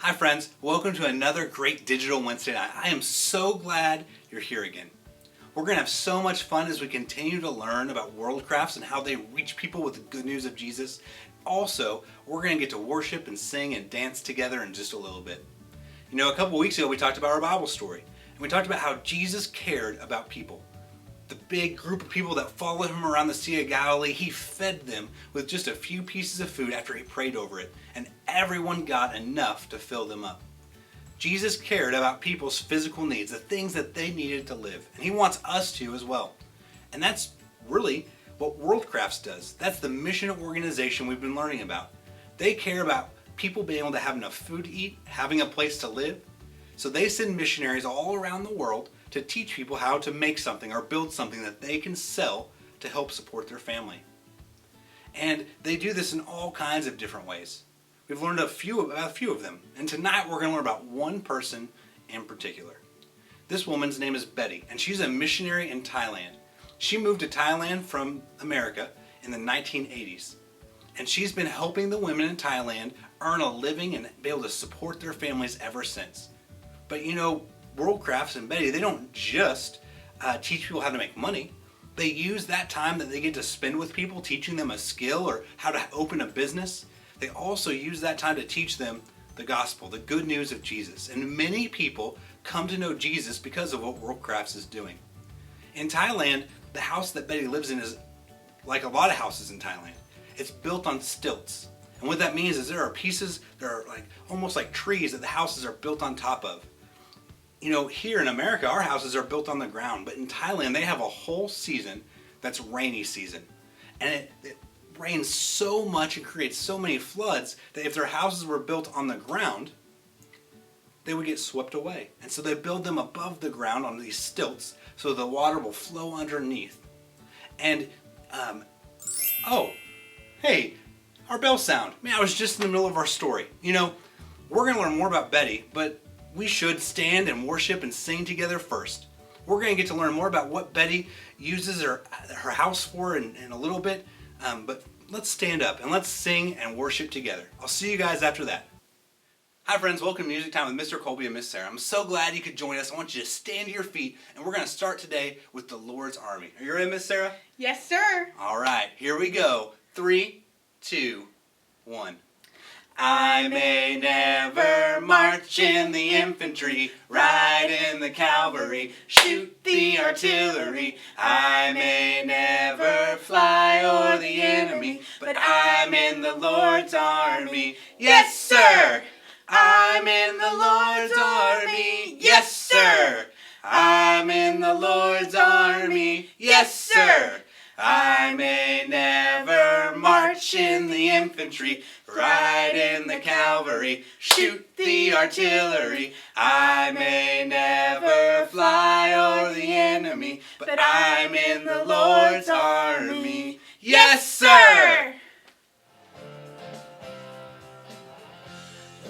Hi friends, welcome to another great Digital Wednesday night. I am so glad you're here again. We're going to have so much fun as we continue to learn about World Crafts and how they reach people with the good news of Jesus. Also, we're going to get to worship and sing and dance together in just a little bit. You know, a couple weeks ago we talked about our Bible story, and we talked about how Jesus cared about people. The big group of people that followed him around the Sea of Galilee, he fed them with just a few pieces of food after he prayed over it, and everyone got enough to fill them up. Jesus cared about people's physical needs, the things that they needed to live, and he wants us to as well. And that's really what World Crafts does. That's the mission organization we've been learning about. They care about people being able to have enough food to eat, having a place to live. So they send missionaries all around the world to teach people how to make something or build something that they can sell to help support their family. And they do this in all kinds of different ways. We've learned about a few of them, and tonight we're going to learn about one person in particular. This woman's name is Betty, and she's a missionary in Thailand. She moved to Thailand from America in the 1980s, and she's been helping the women in Thailand earn a living and be able to support their families ever since. But you know, World Crafts and Betty, they don't just teach people how to make money. They use that time that they get to spend with people, teaching them a skill or how to open a business. They also use that time to teach them the gospel, the good news of Jesus. And many people come to know Jesus because of what World Crafts is doing. In Thailand, the house that Betty lives in is like a lot of houses in Thailand. It's built on stilts. And what that means is there are pieces that are like almost like trees that the houses are built on top of. You know, here in America, our houses are built on the ground, but in Thailand, they have a whole season that's rainy season. And it rains so much and creates so many floods that if their houses were built on the ground, they would get swept away. And so they build them above the ground on these stilts so the water will flow underneath. And, hey, our bell sound. Man, I was just in the middle of our story. You know, we're going to learn more about Betty, but we should stand and worship and sing together first. We're going to get to learn more about what Betty uses her house for in a little bit, but let's stand up and let's sing and worship together. I'll see you guys after that. Hi friends, welcome to Music Time with Mr. Colby and Miss Sarah. I'm so glad you could join us. I want you to stand to your feet, and we're going to start today with the Lord's Army. Are you ready, Miss Sarah? Yes, sir. All right, here we go. 3, 2, 1. I may never march in the infantry, ride in the cavalry, shoot the artillery. I may never fly o'er the enemy, but I'm in the Lord's army. Yes, sir! I'm in the Lord's army. Yes, sir! I'm in the Lord's army. Yes, sir! I may never march in the infantry, ride in the cavalry, shoot the artillery. I may never fly o'er the enemy, but I'm in the Lord's army. Yes, sir!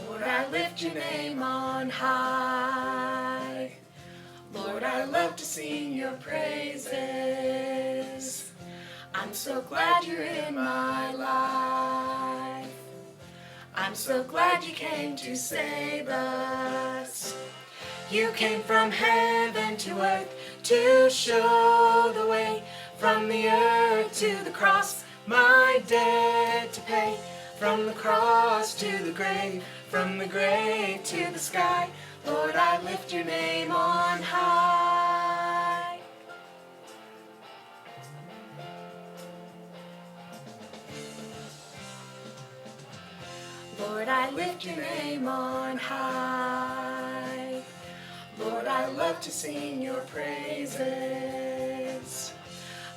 Lord, I lift your name on high. Lord, I love to sing your praises. I'm so glad you're in my life. I'm so glad you came to save us. You came from heaven to earth to show the way. From the earth to the cross, my debt to pay. From the cross to the grave, from the grave to the sky. Lord, I lift your name on high. Lord, I lift your name on high. Lord, I love to sing your praises.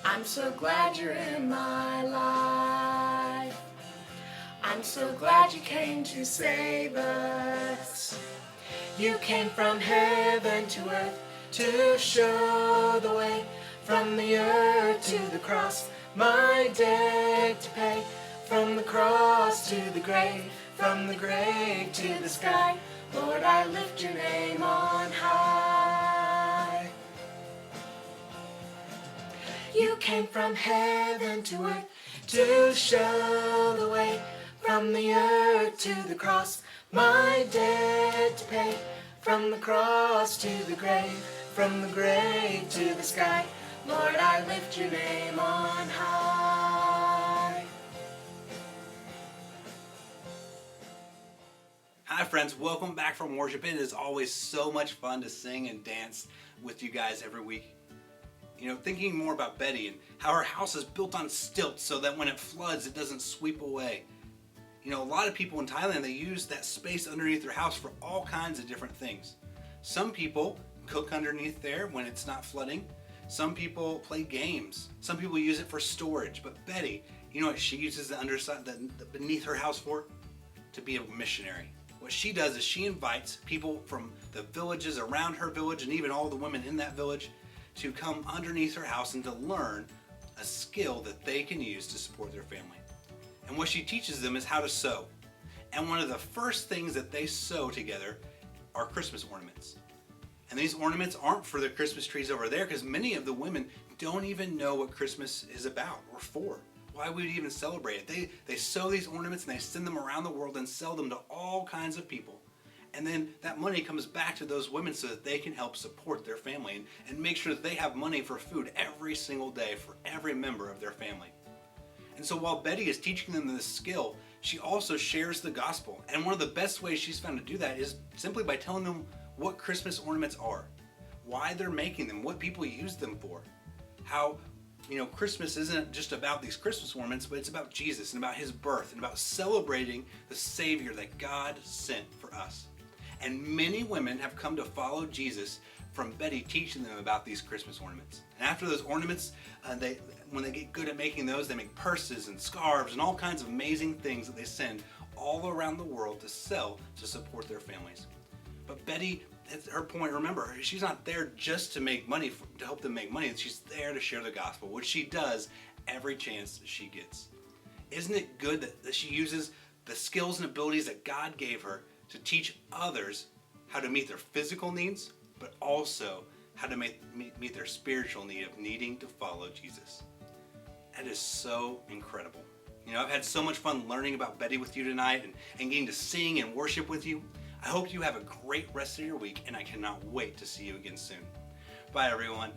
I'm so glad you're in my life. I'm so glad you came to save us. You came from heaven to earth to show the way. From the earth to the cross, my debt to pay. From the cross to the grave, from the grave to the sky. Lord, I lift your name on high. You came from heaven to earth to show the way. From the earth to the cross, my debt to pay. From the cross to the grave, from the grave to the sky, Lord, I lift your name on high. Hi friends, welcome back from worship. It is always so much fun to sing and dance with you guys every week. You know, thinking more about Betty and how her house is built on stilts so that when it floods, it doesn't sweep away. You know, a lot of people in Thailand, they use that space underneath their house for all kinds of different things. Some people cook underneath there when it's not flooding. Some people play games. Some people use it for storage. But Betty, you know what she uses the underside, the beneath her house for? To be a missionary. What she does is she invites people from the villages around her village and even all the women in that village to come underneath her house and to learn a skill that they can use to support their family. And what she teaches them is how to sew. And one of the first things that they sew together are Christmas ornaments. And these ornaments aren't for the Christmas trees over there because many of the women don't even know what Christmas is about or for. Why we would even celebrate it. They sew these ornaments and they send them around the world and sell them to all kinds of people. And then that money comes back to those women so that they can help support their family and make sure that they have money for food every single day for every member of their family. And so while Betty is teaching them this skill, she also shares the gospel. And one of the best ways she's found to do that is simply by telling them what Christmas ornaments are, why they're making them, what people use them for, how, you know, Christmas isn't just about these Christmas ornaments, but it's about Jesus and about his birth and about celebrating the Savior that God sent for us. And many women have come to follow Jesus from Betty teaching them about these Christmas ornaments. And after those ornaments, when they get good at making those, they make purses and scarves and all kinds of amazing things that they send all around the world to sell to support their families. But Betty, at her point, remember, she's not there just to make money, to help them make money. She's there to share the gospel, which she does every chance that she gets. Isn't it good that she uses the skills and abilities that God gave her to teach others how to meet their physical needs, but also how to meet their spiritual need of needing to follow Jesus? That is so incredible. You know, I've had so much fun learning about Betty with you tonight and getting to sing and worship with you. I hope you have a great rest of your week, and I cannot wait to see you again soon. Bye, everyone.